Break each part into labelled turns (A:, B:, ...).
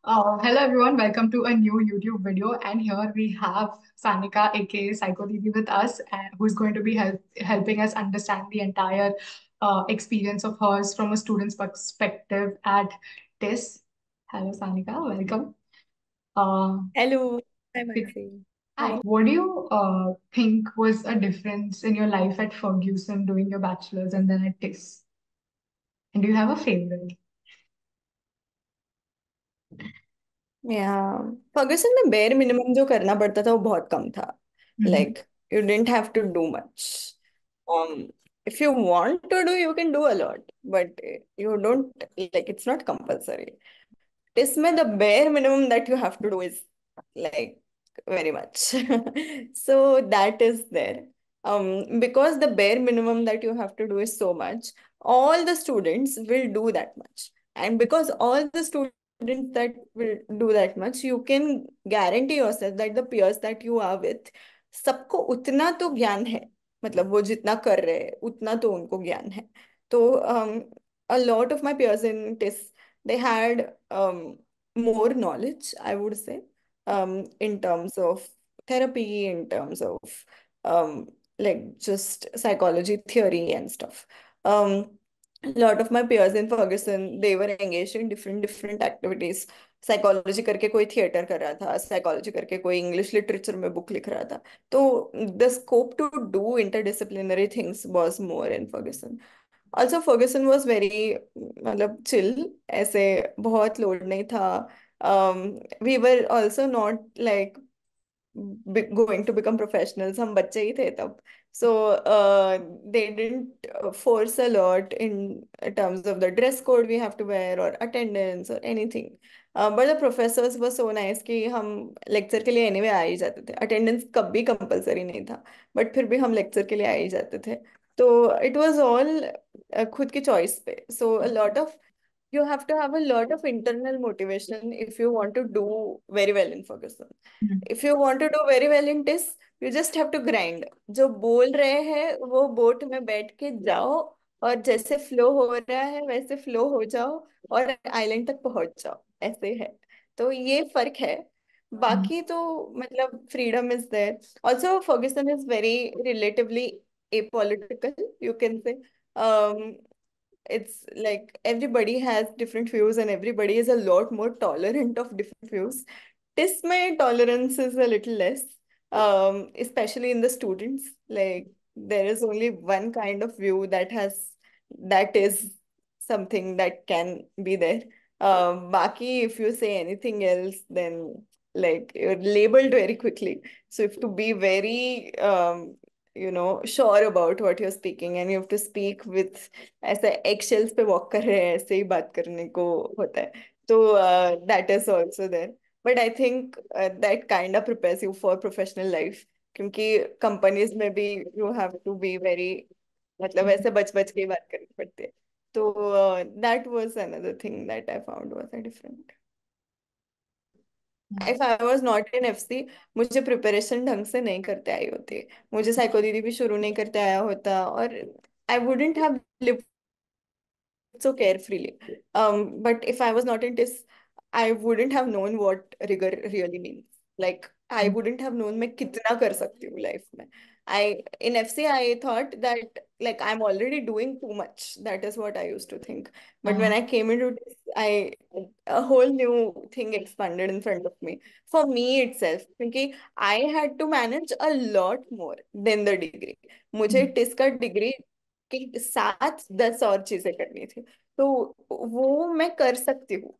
A: Hello everyone, welcome to a new YouTube video. And here we have Sanika, aka Psycho Didi, with us, who's going to be helping us understand the entire experience of hers from a student's perspective at TIS. Hello, Sanika, welcome. Uh,
B: Hello, hi
A: did-
B: Maxine.
A: Hi, what do you think was a difference in your life at Ferguson doing your bachelor's and then at TIS? And do you have a favorite?
B: Yeah, Ferguson में bare minimum जो करना पड़ता था वो बहुत कम था.
A: Mhm.
B: Like you didn't have to do much. If you want to do, you can do a lot, but you don't, like, it's not compulsory. इसमें the bare minimum that you have to do is like very much. So that is there. Because the bare minimum that you have to do is so much, all the students will do that much. And because all the students that will do that much, you can guarantee yourself that the peers that you are with, सबको उतना तो ज्ञान है. मतलब वो जितना कर रहे हैं उतना तो उनको ज्ञान है. तो a lot of my peers in TIS, they had more knowledge, I would say, in terms of therapy, in terms of um, like just psychology theory and stuff. A lot of my peers in Ferguson, they were engaged in different activities. Psychology करके कोई theatre कर रहा था, psychology करके कोई English literature में book लिख रहा था. तो the scope to do interdisciplinary things was more in Fergusson. Also Fergusson was very, मतलब चिल. ऐसे बहुत लोड नहीं था. We were also not like going to become professionals. हम बच्चे ही थे तब. So they didn't force a lot in terms of the dress code we have to wear or attendance or anything. But the professors were so nice कि हम lecture के लिए anyway आ ही जाते थे. अटेंडेंस कभी कंपलसरी नहीं था, बट फिर भी हम लेक्चर के लिए आ ही जाते थे. तो इट वाज ऑल खुद की चॉइस पे. So a lot of, you have to have a lot of internal motivation if you want to do very well in Ferguson. If you want to do very well in this, you just have to grind. जो बोल रहे हैं वो boat में बैठ के जाओ, और जैसे फ्लो हो रहा है वैसे फ्लो हो जाओ, और आइलैंड तक पहुंच जाओ. ऐसे है. तो ये फर्क है. बाकी तो मतलब freedom is there. Also Fergusson is very relatively apolitical, you can say. It's like everybody has different views and everybody is a lot more tolerant of different views. This my tolerance is a little less, especially in the students. Like there is only one kind of view that is something that can be there. Baki, if you say anything else, then like you're labeled very quickly. So you have to be very sure about what you're speaking, and you have to speak with ऐसे एक्शेल्स पे walk कर रहे हैं ऐसे ही बात करने को होता है. तो that is also there. But I think that kind of prepares you for professional life, क्योंकि कंपनीज में भी you have to be very, मतलब ऐसे बच बच के ही बात करनी पड़ती है. तो that was another thing that I found was a different. If I was not in FC, मुझे प्रिपरेशन ढंग से नहीं करते आई होती. मुझे साइको दीदी भी शुरू नहीं करते आया होता, और I wouldn't have so carefreely. But if I was not in TIS, I wouldn't have known what rigor really means. Like I wouldn't have known मैं कितना कर सकती हूँ life में. I in FC I thought that like I'm already doing too much. That is what I used to think. But when I came into this, a whole new thing expanded in front of me. For me itself, क्योंकि I had to manage a lot more than the degree. मुझे TIS का degree के साथ 10 और चीजें करनी थी. तो वो मैं कर सकती हूँ.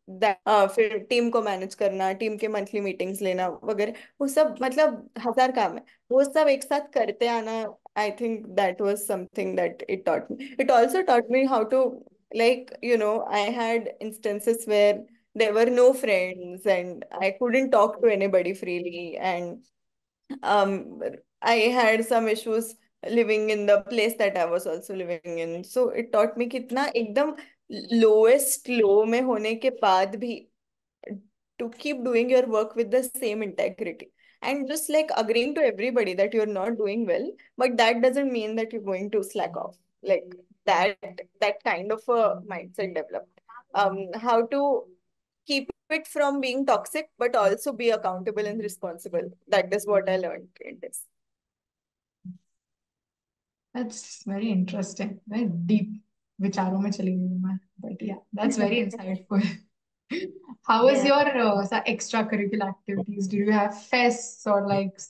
B: फिर टीम को मैनेज करना, टीम के मंथली मीटिंग्स लेना वगैरह, वो सब मतलब हजार काम है. वो सब एक साथ करते आना, I think that was something that it taught me. It also taught me how to, like, I had instances where there were no friends and I couldn't talk to anybody freely, and um I had some issues living in the place that I was also living in. So it taught me कितना एकदम lowest low में होने के बाद भी to keep doing your work with the same integrity, and just like agreeing to everybody that you're not doing well, but that doesn't mean that you're going to slack off. Like that kind of a mindset developed. How to keep it from being toxic, but also be accountable and responsible. That is what I learned in this.
A: That's very interesting. Very deep. विचारों में चली गई मैं. But yeah, that's very insightful. How was
B: Yeah.
A: your extracurricular activities? Did you have fests or like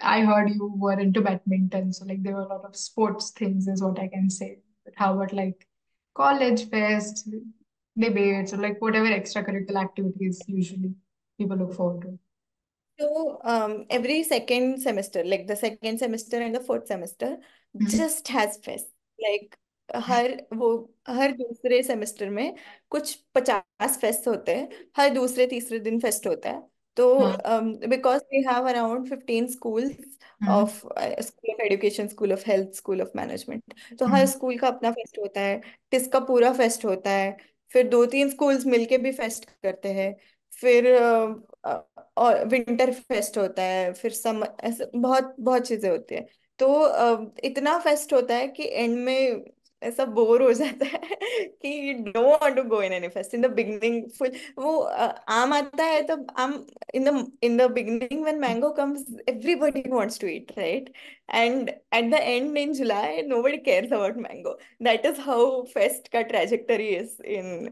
A: I heard you were into badminton, so like there were a lot of sports things is what I can say. But how about like college fest, debates, or like whatever extracurricular activities usually people look forward to?
B: So every second semester, like the second semester and the fourth semester,
A: Mhm.
B: just has fest. Like हर दूसरे semester में कुछ 50 fest होते हैं, हर दूसरे तीसरे दिन fest होता है। तो
A: हाँ.
B: Because we have around 15 schools
A: hmm.
B: Of school of education, school of health, school of management, तो हर
A: हम्म.
B: स्कूल का अपना फेस्ट होता है। टिस का पूरा फेस्ट होता है। फिर 2-3 स्कूल्स मिलके भी फेस्ट करते हैं। फिर और विंटर फेस्ट होता है। फिर सम ऐसे बहुत बहुत चीजें होती है। तो इतना फेस्ट होता है कि एंड में ऐसा बोर हो जाता है कि you don't want to go in any fest in the beginning. Full वो आम आता है तब आम, in the beginning when mango comes everybody wants to eat, right? And at the end in July nobody cares about mango. That is how fest का trajectory is in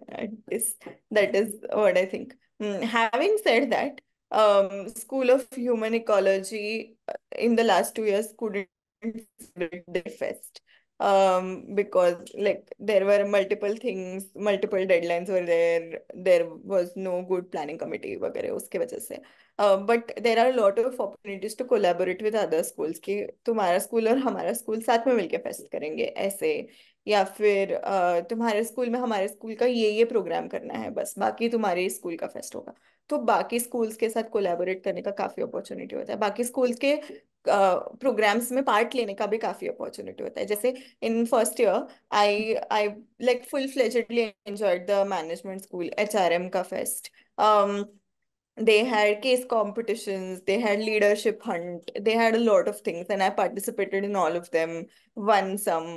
B: this. That is what I think. Having said that, School of Human Ecology in the last 2 years couldn't celebrate their fest, because like there were multiple things, multiple deadlines were there. There was no good planning committee वगैरह उसके वजह से. But there are a lot of opportunities to collaborate with other schools कि तुम्हारा school और हमारा school साथ में मिलके फेस्ट करेंगे ऐसे, या फिर तुम्हारे स्कूल में हमारे स्कूल का ये प्रोग्राम करना है, बस बाकी तुम्हारे स्कूल का फेस्ट होगा। तो बाकी स्कूल्स के साथ कोलैबोरेट करने का काफी अपॉर्चुनिटी होता है। बाकी स्कूल्स के प्रोग्राम्स में पार्ट लेने का भी काफी अपॉर्चुनिटी होता है। जैसे in first year I like full फ्लेजेडली enjoyed the management school HRM का fest. They had case competitions, they had leadership hunt, they had a lot of things, and I participated in all of them, won some,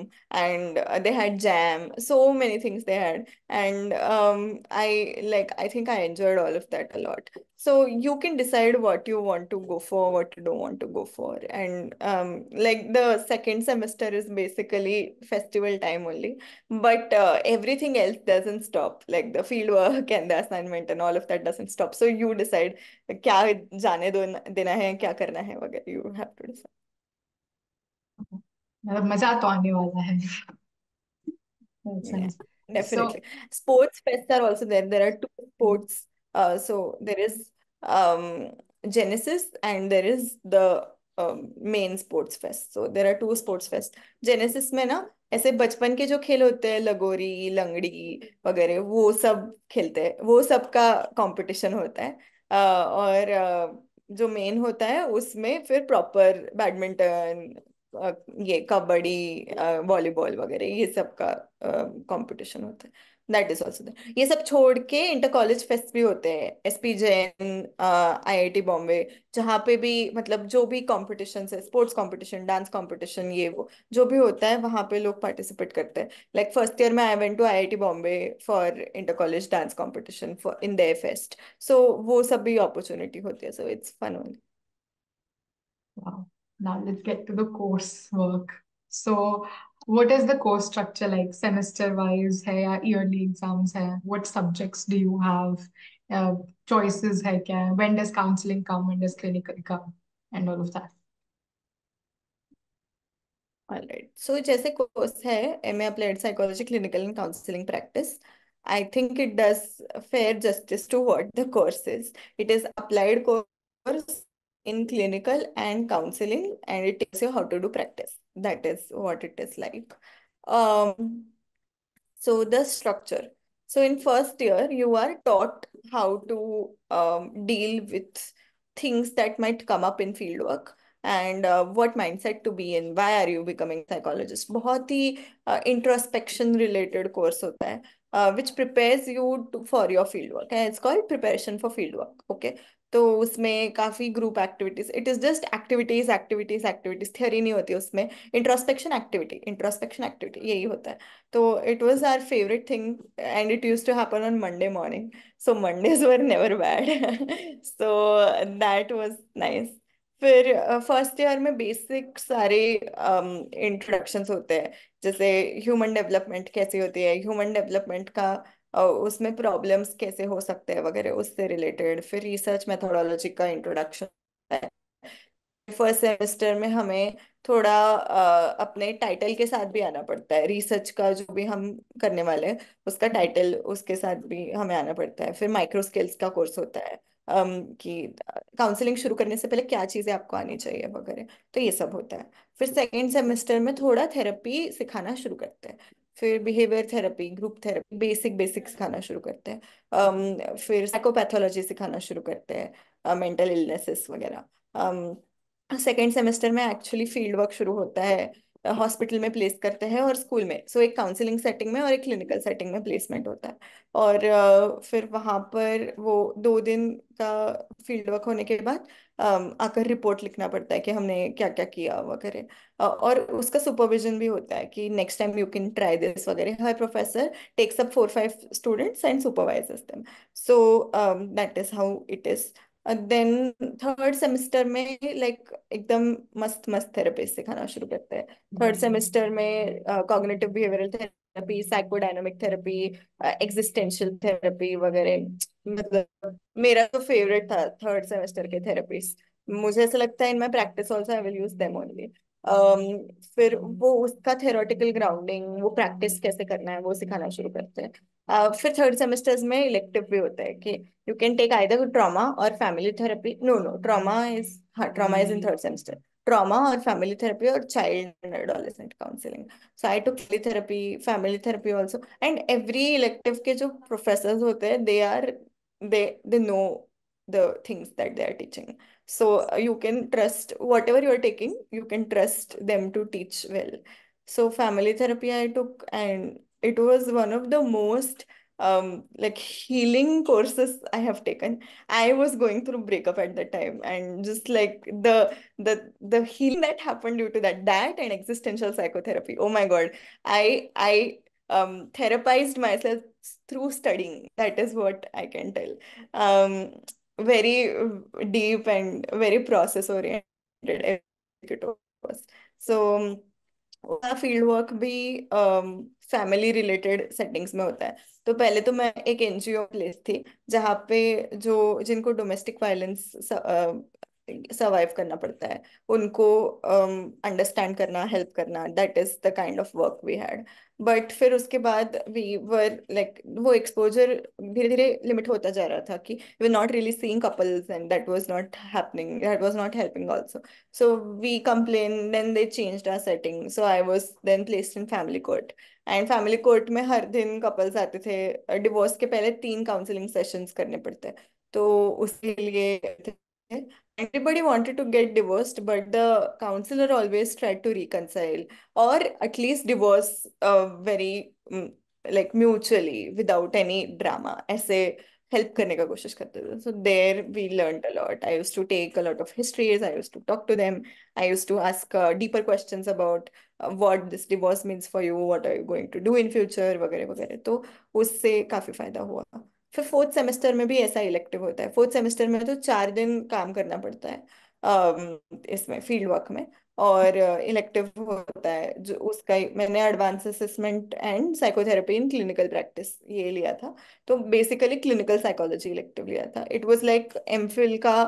B: and they had jam, so many things they had. And I think I enjoyed all of that a lot. So you can decide what you want to go for, what you don't want to go for. And like the second semester is basically festival time only, but everything else doesn't stop. Like the field work and the assignment and all of that doesn't stop. So you decide क्या जाने दो देना है, क्या करना है वगैरह. You have to decide.
A: मतलब मजा तो आने वाला है. That's
B: Yeah,
A: nice. So,
B: definitely. Sports fests are also there. There are two sports. So there is um Genesis and there is the main sports fest. So there are two sports fest. Genesis में ना ऐसे बचपन के जो खेल होते हैं, लगोरी, लंगड़ी वगैरह, वो सब खेलते हैं। वो सब का कंपटीशन होता है। और जो मेन होता है उसमें फिर प्रॉपर बैडमिंटन, ये कबड्डी, वॉलीबॉल वगैरह, ये सब का कंपटीशन होता है। That is also there. ये सब छोड़ के इंटर कॉलेज फेस्ट भी होते हैं, SP जैन, IIT बॉम्बे, जहाँ पे भी मतलब जो भी कॉम्पिटिशन है, स्पोर्ट्स कंपटीशन, डांस कंपटीशन, ये वो जो भी होता है वहाँ पे लोग पार्टिसिपेट करते हैं। लाइक फर्स्ट ईयर में I went to IIT Bombay for inter college dance competition for in their fest. So वो सब भी अपॉर्चुनिटी होती है। So it's fun only.
A: wow. Now let's get to the course work. So, what is the course structure like? Semester wise है या yearly exams है? What subjects do you have? Uh, choices है क्या? When does counseling come? When does clinical come? And all of that.
B: Alright, so जैसे course है MA applied psychology clinical and counselling practice, I think it does fair justice to what the course is. It is applied course in clinical and counseling, and it teaches you how to do practice. That is what it is like. um so the structure. So in first year, you are taught how to deal with things that might come up in field work, and what mindset to be in. Why are you becoming psychologist? बहुत ही introspection related course होता है. which prepares you for your field work, and it's called preparation for field work. Okay, तो उसमें काफी group activities, it is just activities activities activities, theory नहीं होती उसमें, introspection activity यही होता है. तो it was our favourite thing, and it use to happen on Monday morning. So Mondays were never bad. So that was nice. फिर first year में basic सारे इंट्रोडक्शंस होते हैं, जैसे ह्यूमन डेवलपमेंट कैसी होती है, ह्यूमन डेवलपमेंट का उसमें प्रॉब्लम्स कैसे हो सकते हैं वगैरह, उससे रिलेटेड. फिर रिसर्च मेथोडोलॉजी का इंट्रोडक्शन. फर्स्ट सेमेस्टर में हमें थोड़ा अपने टाइटल के साथ भी आना पड़ता है, रिसर्च का जो भी हम करने वाले हैं उसका टाइटल उसके साथ भी हमें आना पड़ता है. फिर माइक्रो स्किल्स का कोर्स होता है, कि काउंसलिंग शुरू करने से पहले क्या चीज़ें आपको आनी चाहिए वगैरह. तो ये सब होता है. फिर सेकेंड सेमेस्टर में थोड़ा थेरेपी सिखाना शुरू करते हैं. फिर behaviour therapy, group therapy, basic basic सिखाना शुरू करते हैं. फिर साइकोपैथोलॉजी सिखाना शुरू करते हैं, मेंटल इलनेसेस वगैरह. सेकेंड सेमेस्टर में एक्चुअली फील्ड वर्क शुरू होता है, हॉस्पिटल में प्लेस करते हैं और स्कूल में. सो एक काउंसलिंग सेटिंग में और एक क्लिनिकल सेटिंग में प्लेसमेंट होता है. और फिर वहाँ पर वो 2 दिन का फील्ड वर्क होने के बाद आकर रिपोर्ट लिखना पड़ता है कि हमने क्या क्या किया वगैरह. और उसका सुपरविजन भी होता है कि next time you can try this वगैरह. हर professor takes up 4-5 students and supervisors them. So that is how it is. Then third semester में लाइक एकदम मस्त मस्त थेरेपी सिखाना शुरू करते हैं. थर्ड सेमेस्टर में cognitive behavioural therapy, psychodynamic therapy, existential therapy वगैरह. मतलब मेरा तो फेवरेट था थर्ड सेमेस्टर के थेरेपीज. मुझे ऐसा लगता है in my practice also I will use them only. फिर वो उसका थेरोटिकल ग्राउंडिंग, वो प्रैक्टिस कैसे करना है वो सिखाना शुरू करते हैं. फिर थर्ड सेमेस्टर्स में इलेक्टिव भी होता है कि you can take either trauma or family therapy. No, trauma is, हाँ, trauma is in third semester. Trauma or family therapy or child and adolescent counseling. So I took family therapy, family therapy also. And every elective के जो professors होते हैं, they know the things that they are teaching. So you can trust whatever you are taking, you can trust them to teach well. So family therapy I took, and it was one of the most like healing courses I have taken. I was going through breakup at that time, and just like the healing that happened due to that and existential psychotherapy. Oh my God. I therapized myself through studying. That is what I can tell. Very deep and very process oriented it was. So field work भी family related settings में होता है. तो पहले तो मैं एक NGO place थी जहाँ पे जो जिनको डोमेस्टिक वायलेंस सर्वाइव करना पड़ता है उनको अंडरस्टैंड करना, हेल्प करना, that is the kind of work we had. But फिर उसके बाद वी वर लाइक वो एक्सपोजर धीरे धीरे लिमिट होता जा रहा था कि we not really seeing couples, and that was not happening, that was not helping also. So we complained, then they changed our setting. So I was then placed in family court. And family court में हर दिन couples आते थे. Divorce के पहले 3 counselling sessions करने पड़ते हैं. तो उसके लिए थे. Everybody wanted to get divorced, but the counselor always tried to reconcile or at least divorce very like mutually without any drama. ऐसे हेल्प करने का कोशिश करते थे. So there we learned a lot. I used to take a lot of histories. I used to talk to them. I used to ask deeper questions about what this divorce means for you. What are you going to do in future वगैरह वगैरह. तो उससे काफी फायदा हुआ. फिर fourth semester में भी ऐसा इलेक्टिव होता है. फोर्थ सेमेस्टर में तो 4 दिन काम करना पड़ता है इसमें फील्ड वर्क में. और इलेक्टिव होता है जो उसका मैंने advance assessment and psychotherapy in clinical practice ये लिया था. तो बेसिकली क्लिनिकल साइकोलॉजी इलेक्टिव लिया था. इट वाज लाइक एमफिल का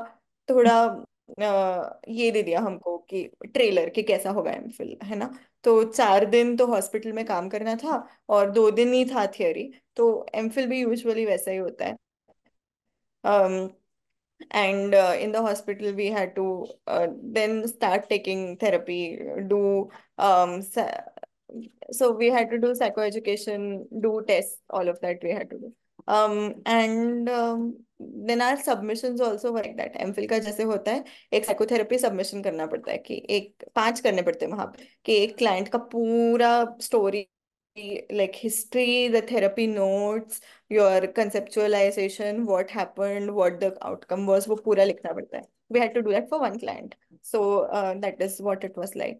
B: थोड़ा ये दे दिया हमको कि ट्रेलर कि कैसा होगा एमफिल, है ना. तो 4 दिन तो हॉस्पिटल में काम करना था और 2 दिन ही था थियोरी. तो एमफिल भी यूजुअली वैसा ही होता है. And in the hospital we had to then start taking therapy, do so we had to do psychoeducation, do tests, all of that we had to do. And then our submissions also were like that. MPhil का जैसे होता है एक psychotherapy submission करना पड़ता है कि एक 5 करने पड़ते हैं वहां पे कि एक क्लाइंट का पूरा story like history, the therapy notes, your conceptualization, what happened, what the outcome was, वो पूरा लिखना पड़ता है. We had to do that for one client. So that is what it was like.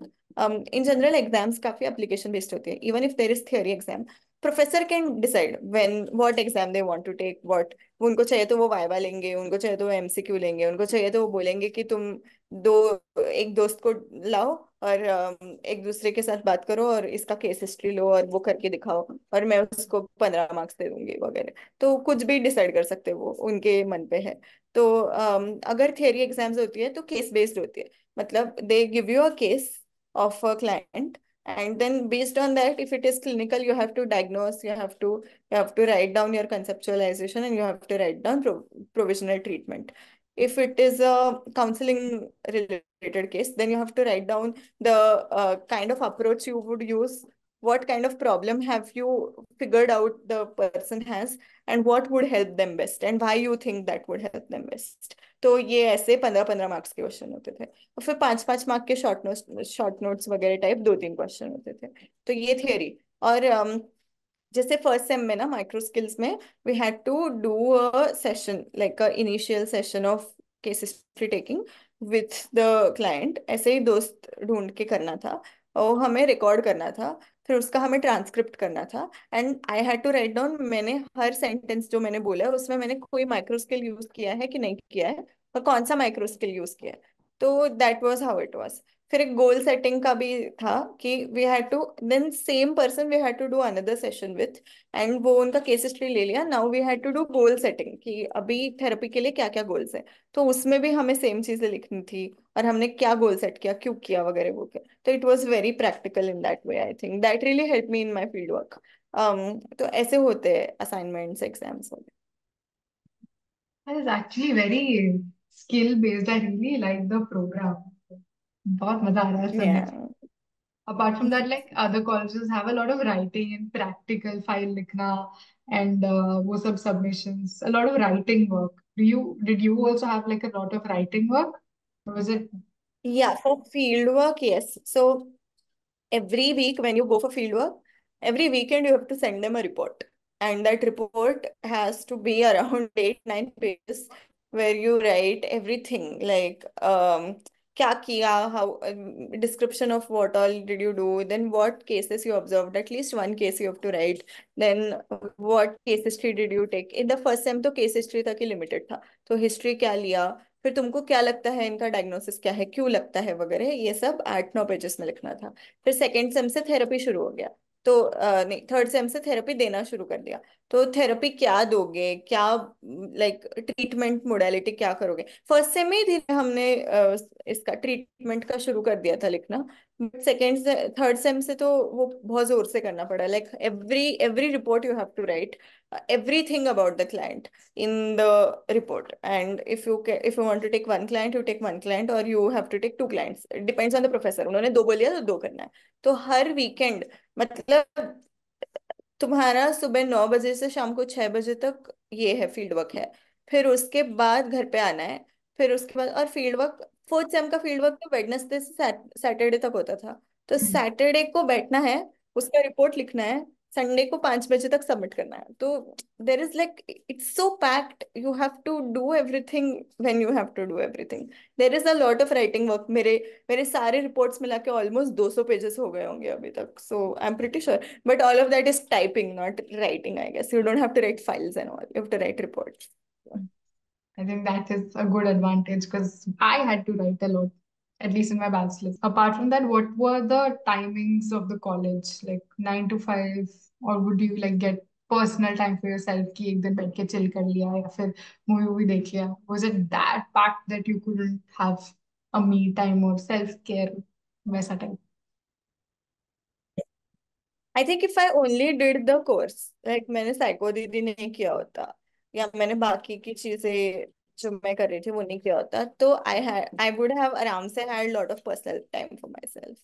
B: In general, exams काफी application based होती है. Even if there is theory exam, professor can decide when what exam they want to take. What उनको चाहिए तो वो viva लेंगे, उनको चाहिए तो वो एमसीक्यू लेंगे, उनको चाहिए तो वो बोलेंगे कि तुम दो एक दोस्त को लाओ और एक दूसरे के साथ बात करो और इसका केस हिस्ट्री लो और वो करके दिखाओ और मैं उसको 15 मार्क्स दे दूंगी वगैरह. तो कुछ भी डिसाइड कर सकते हो, वो उनके मन पे है. तो अगर थियरी एग्जाम्स होती है तो केस बेस्ड होती है. मतलब they give you a case of a client, and then based on that, if it is clinical, you have to diagnose, you have to write down your conceptualization, and you have to write down provisional treatment. If it is a counseling related case, then you have to write down the kind of approach you would use, what kind of problem have you figured out the person has, and what would help them best, and why you think that would help them best. तो ये ऐसे 15-15 marks के question होते थे. और फिर 5-5 mark के short notes वगैरह टाइप 2-3 क्वेश्चन होते थे. तो ये थियरी. और जैसे फर्स्ट सेम में ना माइक्रो स्किल्स में we had to do a session, like a initial session of case history taking with the client. ऐसे ही दोस्त ढूंढ के करना था और हमें रिकॉर्ड करना था. फिर उसका हमें ट्रांसक्रिप्ट करना था. And I had to write down मैंने हर सेंटेंस जो मैंने बोला है उसमें मैंने कोई माइक्रो स्किल यूज किया है कि नहीं किया है, और कौन सा माइक्रो स्किल यूज किया है. तो that was how it was. फिर एक गोल सेटिंग का भी था कि we had to then same person we had to do another session with, and वो उनका केस हिस्ट्री ले लिया. Now we had to do goal setting कि अभी थेरेपी के लिए क्या क्या गोल्स है. तो उसमें भी हमें सेम चीजें लिखनी थी और हमने क्या गोल सेट किया, क्यों किया वगैरह वो क्या. तो it was very practical in that way. I think that really help me in my field work. तो ऐसे होते हैं असाइनमेंट्स एग्जाम्स वगैरह.
A: That is actually very skill based. I really like the program. बहुत मजा आ रहा है सुनने.
B: Yeah.
A: Apart from that, like other colleges have a lot of writing and practical file लिखना and वो सब submissions, a lot of writing work. Did you also have like a lot of writing work? Or was it?
B: Yeah, for field work, yes. So every week when you go for field work, every weekend you have to send them a report. And that report has to be around 8-9 pages where you write everything like क्या किया, how description of what all did you do, then what cases you observed, at least one case you have to write, then what case history did you take. In the first sem तो case history तक ही limited था. तो history क्या लिया, फिर तुमको क्या लगता है इनका डायग्नोसिस क्या है, क्यों लगता है वगैरह, ये सब 8-9 पेजेस में लिखना था. फिर सेकेंड सेम से थेरेपी शुरू हो गया. तो नहीं, थर्ड सेम से थेरेपी देना शुरू कर दिया. तो थेरेपी क्या दोगे, क्या लाइक ट्रीटमेंट मोडालिटी क्या करोगे. फर्स्ट सेम में ही धीरे हमने इसका ट्रीटमेंट का शुरू कर दिया था लिखना. सेकेंड से थर्ड सेम से तो वो बहुत जोर से करना पड़ा. Like every every report you have to write everything about the client in the report. And if you want to take one client, you take one client, or you have to take two clients. It depends on the professor. उन्होंने दो बोल दिया तो दो करना है. तो हर weekend मतलब तुम्हारा सुबह 9 बजे से शाम को 6 बजे तक ये है फील्ड वर्क है. फिर उसके बाद घर पे आना है. फिर उसके बाद और फील्ड वर्क, फोर्थ सेम का फील्ड वर्क तो वेडनेसडे से सैटरडे तक होता था. तो सैटरडे को बैठना है, उसका रिपोर्ट लिखना है, संडे को 5 बजे तक सबमिट करना है. तो there is like it's so packed, you have to do everything when you have to do everything. There is a lot of writing work. मेरे मेरे सारे रिपोर्ट्स मिला के ऑलमोस्ट 200 पेजेस हो गए होंगे अभी तक. So I am pretty sure. But all of that is typing, not writing, I guess. You don't have to write files and all. You have to write reports.
A: I think that is a good advantage because I had to write a lot, at least in my bachelor's. Apart from that, what were the timings of the college? Like 9 to 5, or would you like get personal time for yourself कि एक दिन बैठ के chill कर लिया या फिर movie वूवी देख लिया? Was it that packed that you couldn't have a me time or self care वैसा type?
B: I think if I only did the course, like मैंने साइको दीदी नहीं किया होता या मैंने बाकी की चीजें जो मैं कर रही थी वो नहीं किया होता, तो I would have आराम से had lot of personal time for myself.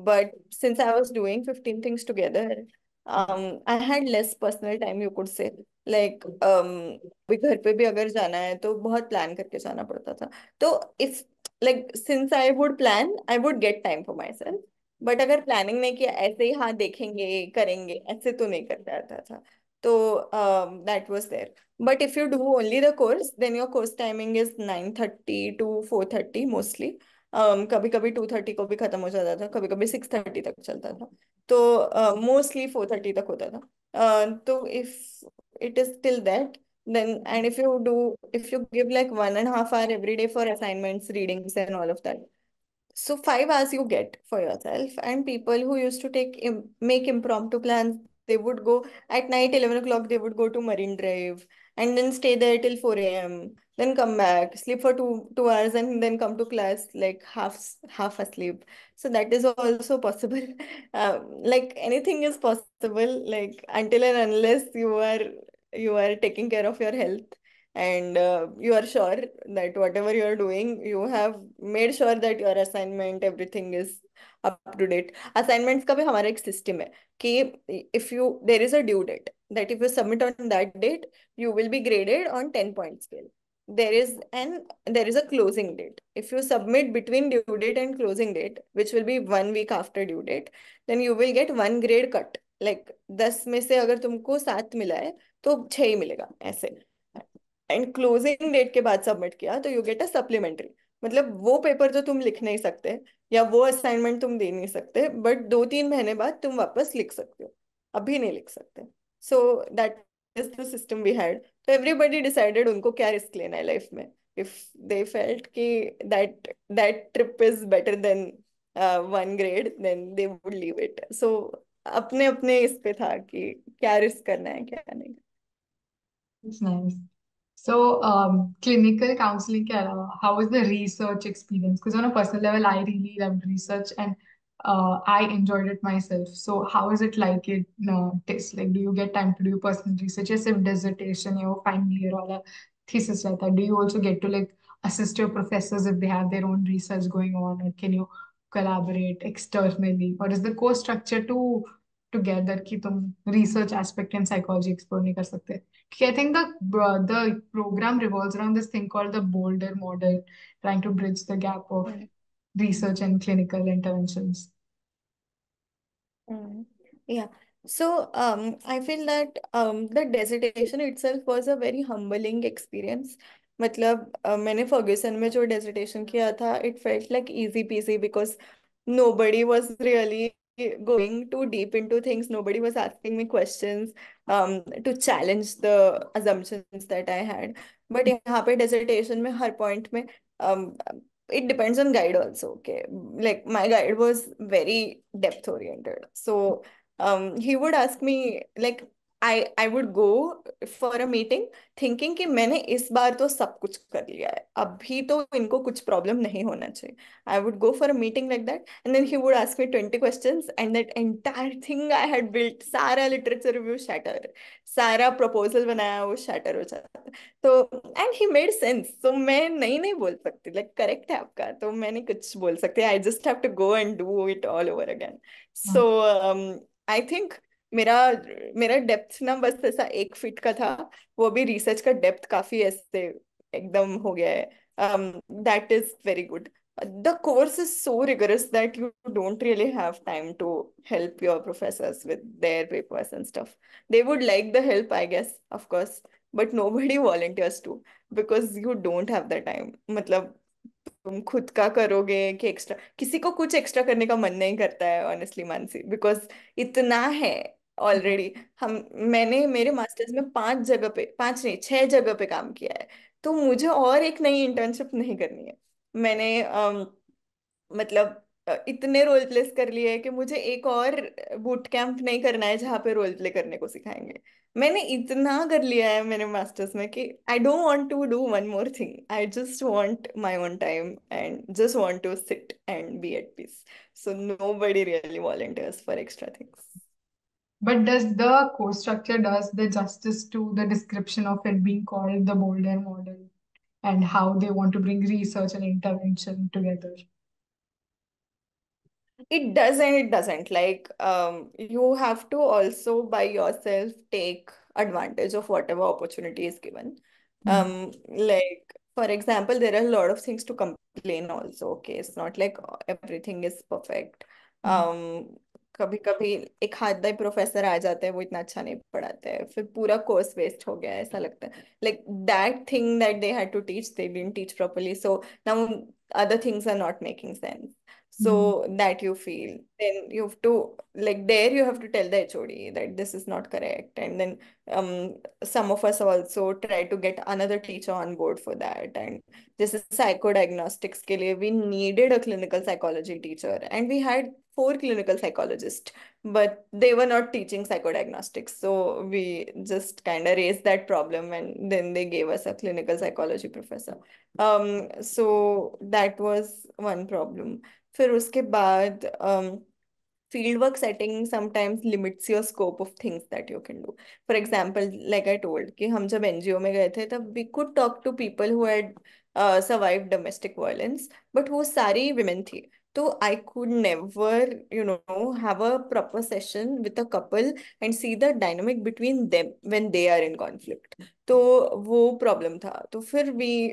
B: But since I was doing 15 things together, I had less personal time, you could say. Like भी घर पे भी अगर जाना है तो बहुत प्लान करके जाना पड़ता था. तो if like since I would plan, I would get time for myself. But अगर प्लानिंग नहीं किया, ऐसे ही हाँ देखेंगे करेंगे, ऐसे तो नहीं करता आता था। तो that was there. But if you do only the course, then your course timing is 9:30 to 4:30 mostly. कभी कभी 2:30 को भी खत्म हो जाता था, कभी कभी 6:30 तक चलता था। तो मोस्टली 4:30 तक होता था। तो if it is till that, then and if you give like 1.5 hour every day for assignments, readings and all of that, so 5 hours you get for yourself. And people who used to make impromptu plans, they would go at night 11 o'clock, they would go to Marine Drive and then stay there till 4 a.m. Then come back, sleep for two hours, and then come to class like half asleep. So that is also possible. Like anything is possible, like until and unless you are taking care of your health, and you are sure that whatever you are doing, you have made sure that your assignment everything is up to date. Assignments का भी हमारा एक system है कि if you there is a due date, that if you submit on that date, you will be graded on 10 point scale. There is a closing date. If you submit between due date and closing date, which will be 1 week after due date, then you will get one grade cut. Like 10 में से अगर तुमको 7 मिला है तो 6 ही मिलेगा ऐसे। And closing date के बाद सबमिट किया तो यू गेट अ सप्लीमेंट्री। मतलब वो पेपर तो तुम लिख नहीं सकते या वो असाइनमेंट तुम दे नहीं सकते, बट 2-3 महीने बाद तुम वापस लिख सकते हो, अभी नहीं लिख सकते। So that is the system we had. तो एवरीबडी डिसाइडेड उनको क्या रिस्क लेना है लाइफ में। इफ दे फेल्ट कि that that trip is better than one grade, then they would leave it. So अपने अपने इस पे था कि क्या रिस्क करना है क्या नहीं।
A: It's nice. So, clinical counseling के अलावा, how was the research experience? Because on a personal level, I really loved research and I enjoyed it myself. So, how is it like it test? Like, do you get time to do your personal research? Yes, if dissertation या final year वाला thesis रहता है, do you also get to like assist your professors if they have their own research going on, or can you collaborate externally, or is the course structure too together कि तुम research aspect and psychology explore नहीं कर सकते? I think the program revolves around this thing called the Boulder model, trying to bridge the gap of research and clinical interventions.
B: Mm. Yeah. So, I feel that the dissertation itself was a very humbling experience. मतलब मैंने Fergusson में जो dissertation किया था, it felt like easy peasy because nobody was really going too deep into things. Nobody was asking me questions to challenge the assumptions that I had. But यहाँ पे dissertation में हर point में um, it depends on guide also. Okay, like my guide was very depth oriented, so he would ask me like I would go for a meeting thinking कि मैंने इस बार तो सब कुछ कर लिया है, अभी तो इनको कुछ प्रॉब्लम नहीं होना चाहिए। I would go for a meeting like that, and then he would ask me 20 questions, and that entire thing I had built, सारा literature review shatter, सारा proposal बनाया वो shatter हो जाता। तो एंड ही मेड सेंस, तो मैं नहीं नहीं बोल सकती, लाइक करेक्ट है आपका, तो मैं नहीं कुछ बोल सकती। I just have to go and do it all over again. So I think मेरा मेरा डेप्थ ना बस ऐसा 1 फीट का था। वो भी रिसर्च का डेप्थ काफी ऐसे एकदम हो गया है। That is very good. The course is so rigorous that you don't really have time to help your professors with their papers and stuff. They would like the help, I guess, of course, but nobody volunteers to because you don't have the time. मतलब तुम खुद का करोगे कि extra, किसी को कुछ extra करने का मन नहीं करता है ऑनेस्टली मानसी, बिकॉज इतना है ऑलरेडी। हम मैंने मेरे मास्टर्स में 5 जगह पे, 5 नहीं 6 जगह पे काम किया है। तो मुझे और एक नई इंटर्नशिप नहीं करनी है। मैंने मतलब इतने रोल प्लेस कर लिए हैं कि मुझे एक और बूट कैंप नहीं करना है जहाँ पे रोल प्ले करने को सिखाएंगे। मैंने इतना कर लिया है मेरे मास्टर्स में कि I don't want to do one more thing. I just want my own time and just want to sit and be at peace. So nobody really volunteers for extra things.
A: But does the course structure does the justice to the description of it being called the Boulder model and how they want to bring research and intervention together?
B: It does and it doesn't. Like, you have to also by yourself take advantage of whatever opportunity is given.
A: Hmm.
B: Like, for example, there are a lot of things to complain also. Okay, it's not like everything is perfect.
A: हम्म,
B: कभी कभी एक हाथ professor आ जाते हैं, वो इतना अच्छा नहीं पढ़ाते हैं, फिर पूरा कोर्स वेस्ट हो गया ऐसा लगता है। Like that thing that they had to teach, they didn't teach properly, so now other things are not making sense. So
A: hmm.
B: that you feel, then you have to, like, there you have to tell the HOD that this is not correct, and then um some of us also try to get another teacher on board for that. And this is psychodiagnostics के लिए we needed a clinical psychology teacher, and we had four clinical psychologists, but they were not teaching psychodiagnostics, so we just kind of raised that problem, and then they gave us a clinical psychology professor. So that was one problem. फिर उसके बाद fieldwork setting sometimes limits your scope of things that you can do. For example, like I told, कि हम जब NGO में गए थे तब we could talk to people who had survived domestic violence, but वो सारी women थी. So I could never, have a proper session with a couple and see the dynamic between them when they are in conflict. तो वो problem था. तो फिर we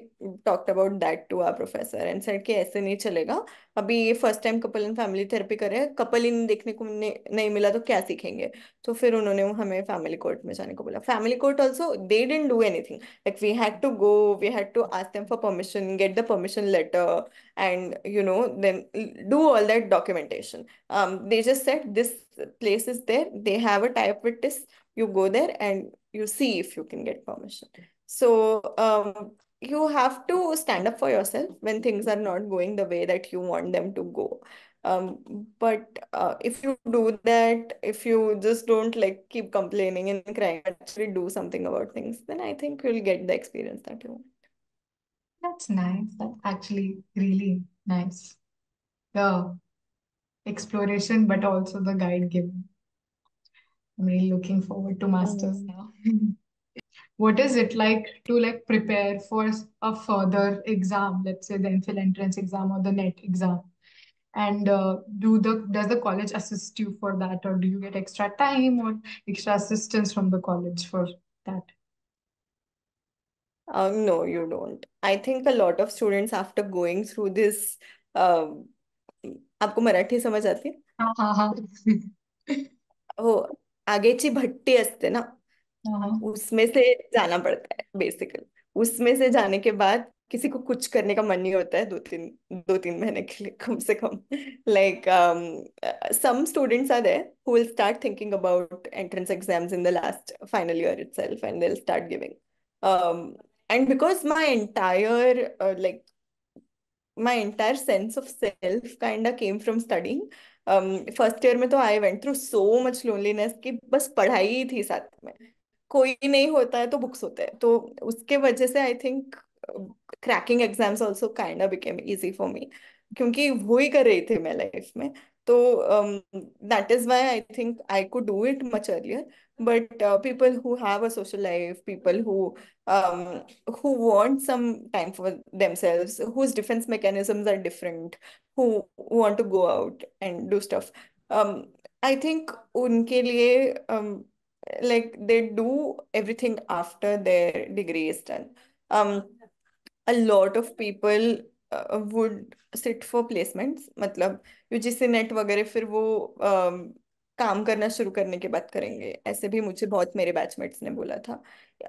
B: talked about that to our professor and said कि ऐसे नहीं चलेगा. अभी ये first time couple and family therapy कर रहे हैं, कपल ही नहीं देखने को नहीं मिला तो क्या सीखेंगे. तो फिर उन्होंने हमें फैमिली कोर्ट में जाने को बोला. Family court also they didn't do anything. Like we had to go, we had to ask them for permission, get the permission letter, and then do all that documentation. They just said this place is there, they have a tie-up with this, you go there and you see if you can get permission. So you have to stand up for yourself when things are not going the way that you want them to go. But if you do that, if you just don't like keep complaining and crying, actually do something about things, then I think you'll get the experience that you want.
A: That's nice. That's actually really nice. The exploration, but also the guide given. I'm really looking forward to masters
B: Mm.
A: now. What is it like to like prepare for a further exam, let's say the MPhil entrance exam or the NET exam? And does the college assist you for that, or do you get extra time or extra assistance from the college for that?
B: No, you don't. I think a lot of students after going through this, um, आपको मराठी समझ आती है?
A: हाँ हाँ हाँ
B: हो, आगेची भट्टी असते ना,
A: हाँ
B: उसमें से जाना पड़ता है बेसिकली. उसमें से जाने के बाद किसी को कुछ करने का मन नहीं होता है 2-3 महीने के लिए कम से कम. Like some students are there who will start thinking about entrance exams in the last final year itself, and they'll start giving. um and because my entire sense of self kind of came from studying. First year में तो I went through so much loneliness कि बस पढ़ाई ही थी साथ में. कोई नहीं होता है तो बुक्स होते हैं, तो उसके वजह से I think cracking exams also kind of became easy for me, क्योंकि वो ही कर रही थी मैं लाइफ में. तो that is why I think I could do it much earlier. But people who have a social life, people um, who want some time for themselves, whose defense mechanisms are different, who want to go out and do stuff, um, I think उनके लिए like they do everything after their degree is done. Um, a lot of people would sit for placements, मतलब UGC net वगैरह, फिर वो काम करना शुरू करने के बाद करेंगे. ऐसे भी मुझे बहुत मेरे बैचमेट्स ने बोला था.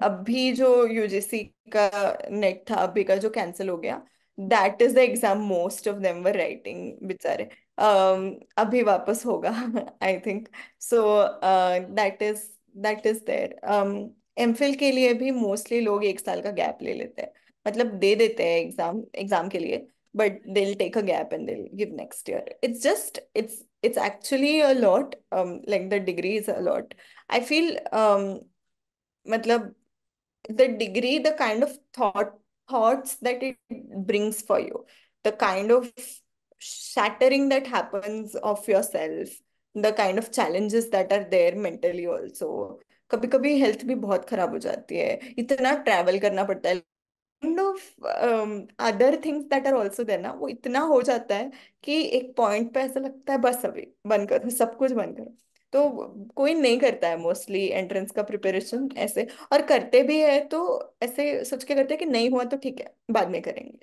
B: अभी जो यूजीसी का नेट था अभी का जो कैंसिल हो गया, that is the exam most of them were writing बेचारे. अभी वापस होगा I think. So that is there. MPhil के लिए भी मोस्टली लोग 1 साल का गैप ले लेते हैं, मतलब दे देते हैं एग्जाम एग्जाम के लिए, but they'll take a gap and they'll give next year. It's actually a lot. Like the degree is a lot, I feel. Matlab, the degree, the kind of thoughts that it brings for you, the kind of shattering that happens of yourself, the kind of challenges that are there mentally also. कभी कभी health भी बहुत खराब हो जाती है, इतना travel करना पड़ता है. Kind of other things that are also there ना, वो इतना हो जाता है कि एक पॉइंट पे ऐसा लगता है बस अभी बंद करो, सब कुछ बंद करो. तो कोई नहीं करता है मोस्टली एंट्रेंस का प्रिपरेशन ऐसे, और करते भी है तो ऐसे सोच के करते हैं कि नहीं हुआ तो ठीक है बाद में करेंगे.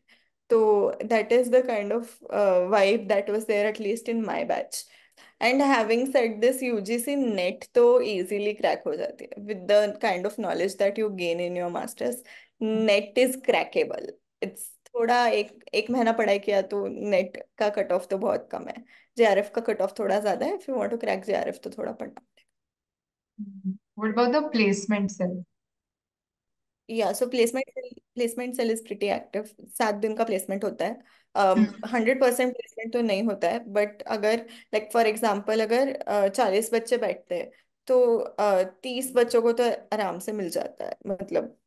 B: तो that is the kind of vibe that was there at least in my batch. And having said this UGC NET तो इजीली क्रैक हो जाती है with the kind of knowledge that you gain in your masters. NET is crackable. It's थोड़ा एक एक महीना पढ़ाई किया तो नेट का कट ऑफ तो बहुत कम है. जेआरएफ का कट ऑफ थोड़ा ज्यादा है. If you want to crack JRF तो थोड़ा पढ़ना.
A: What about the placement cell?
B: या so placement cell is pretty active. 7 दिन का प्लेसमेंट होता है. 100% प्लेसमेंट तो नहीं होता है, बट अगर लाइक फॉर एग्जांपल अगर 40 बच्चे बैठते हैं तो 30 बच्चों को तो आराम से मिल जाता है. मतलब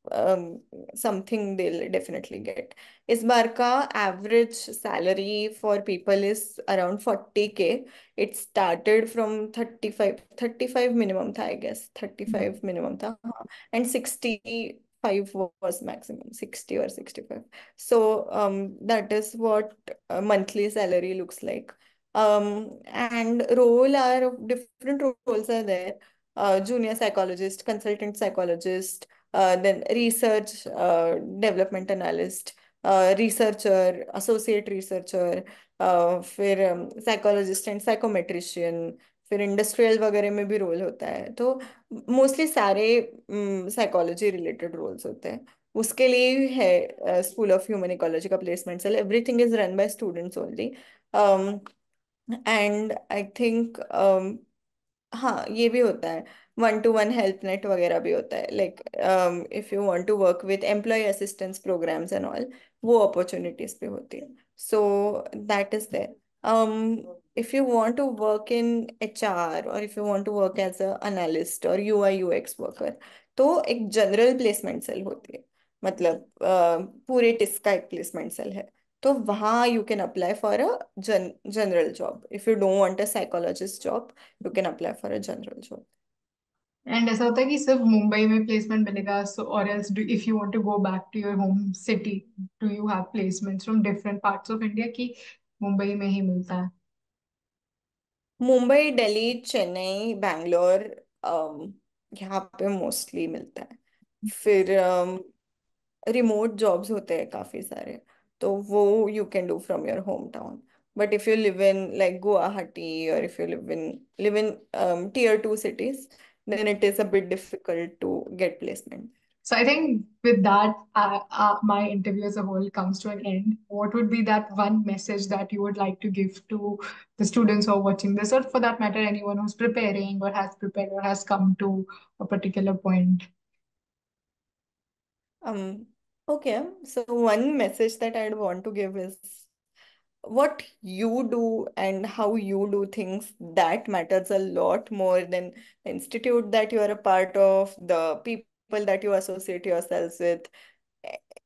B: समथिंग दे डेफिनेटली गेट. इस बार का average salary for people is around 40K. It started from 35 minimum था आई गेस. 35 मिनिमम था हाँ. And 65 was maximum, 60 or 65. So that is what a monthly salary looks like. And role are different roles are there. Junior psychologist, consultant psychologist, then research development analyst, researcher, associate researcher, फिर psychologist and psychometrician. फिर industrial वगैरह में भी role होता है. तो mostly सारे psychology related roles होते हैं. उसके लिए ही है स्कूल ऑफ ह्यूमन इकोलॉजी का placement cell. Everything is run by students only. And I think हाँ ये भी होता है. 1-to-1 हेल्प नेट वगैरह भी होता है. Like if you want to work with employee assistance programmes and all, वो अपॉर्चुनिटीज भी होती है. So that is there. if you want to work in HR or if you want to work as a analyst or UI UX worker, तो एक general placement cell होती है. मतलब पूरे टिस्क का एक प्लेसमेंट सेल है. तो वहाँ you can apply for a general job. If you don't want a psychologist job, you can apply for a general job.
A: And ऐसा होता है कि सिर्फ मुंबई में प्लेसमेंट मिलेगा, सो और else do if you want to go back to your home city, do you have placements from different parts of India की मुंबई में ही मिलता है?
B: मुंबई, दिल्ली, चेन्नई, बैंगलोर, यहाँ पे मोस्टली मिलता है. फिर रिमोट जॉब्स होते हैं काफी सारे. तो वो you can do from your home town. But if you live in like Guwahati or if you live in tier 2 cities, then it is a bit difficult to get placement.
A: So I think with that, my interview as a whole comes to an end. What would be that one message that you would like to give to the students who are watching this, or for that matter, anyone who's preparing or has prepared or has come to a particular point?
B: Um, okay, so one message that I'd want to give is what you do and how you do things, that matters a lot more than the institute that you are a part of, the people that you associate yourselves with.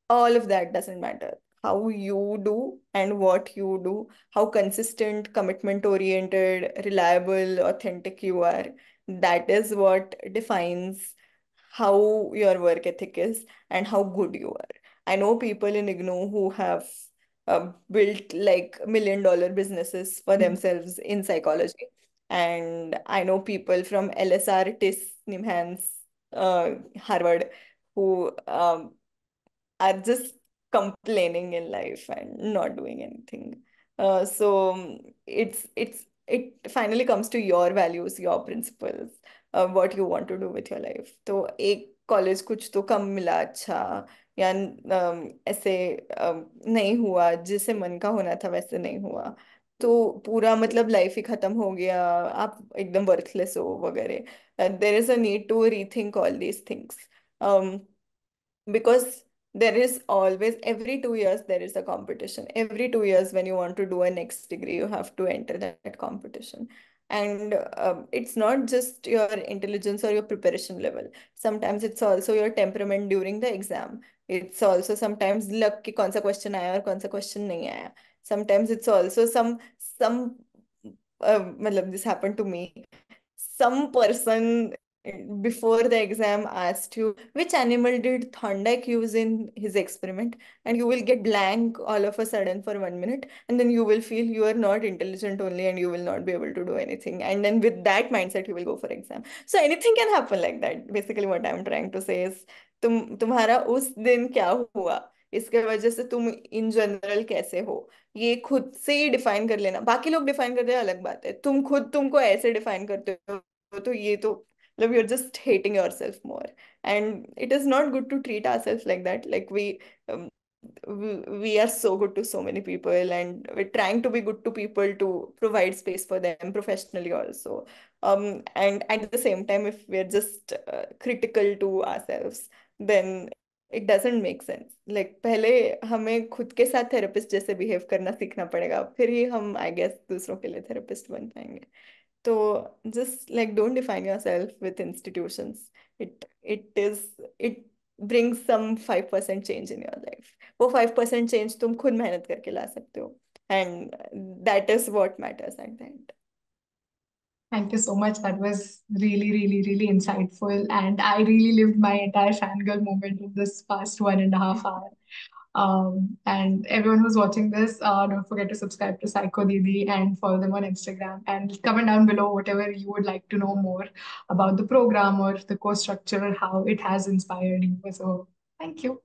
B: All of that doesn't matter. How you do and what you do, how consistent, commitment oriented, reliable, authentic you are, that is what defines how your work ethic is and how good you are. I know people in IGNOU who have built like $1 million businesses for themselves in psychology. And I know people from LSR, TIS, NIMHANS, Harvard, who are just complaining in life and not doing anything. So it finally comes to your values, your principles, what you want to do with your life. तो एक college कुछ तो कम मिला अच्छा, या ऐसे नहीं हुआ जैसे मन का होना था वैसे नहीं हुआ, तो पूरा मतलब लाइफ ही खत्म हो गया, आप एकदम वर्थलेस हो वगैरह. There is a need to rethink all these things. Because there is always every 2 years there is a competition. Every 2 years when you want to do a next degree you have to enter that competition. And it's not just your intelligence or your preparation level. Sometimes it's also your temperament during the exam. It's also sometimes luck कि कौन सा question आया और कौन सा question नहीं आया. Sometimes it's also some मतलब this happened to me. Some person before the exam asked you which animal did Thorndike use in his experiment, and you will get blank all of a sudden for 1 minute, and then you will feel you are not intelligent only and you will not be able to do anything, and then with that mindset you will go for exam. So anything can happen like that. Basically what I'm trying to say is तुम्हारा उस दिन क्या हुआ इसके वजह से तुम in general कैसे हो, ये खुद से ही डिफाइन कर लेना। बाकी लोग डिफाइन करते हैं अलग बात है, तुम खुद तुमको ऐसे डिफाइन करते हो तो ये तो मतलब you're just hating yourself more, and it is not good to treat ourselves like that. Like um, we are so good to so many people, and we're trying to be good to people to provide space for them professionally also. And at the same time, if we're just critical to ourselves, then it doesn't make sense. Like पहले हमें खुद के साथ therapist जैसे behave करना सीखना पड़ेगा, फिर ही हम आई गेस दूसरों के लिए थेरेपिस्ट बन पाएंगे। तो just like don't define yourself with institutions. It brings some 5% change in your life. वो 5% change तुम खुद मेहनत करके ला सकते हो, and that is what matters at the end.
A: Thank you so much. That was really, really, really insightful. And I really lived my entire fangirl moment in this past 1.5 hour. And everyone who's watching this, don't forget to subscribe to Psycho Didi and follow them on Instagram. And comment down below whatever you would like to know more about the program or the course structure or how it has inspired you. So, thank you.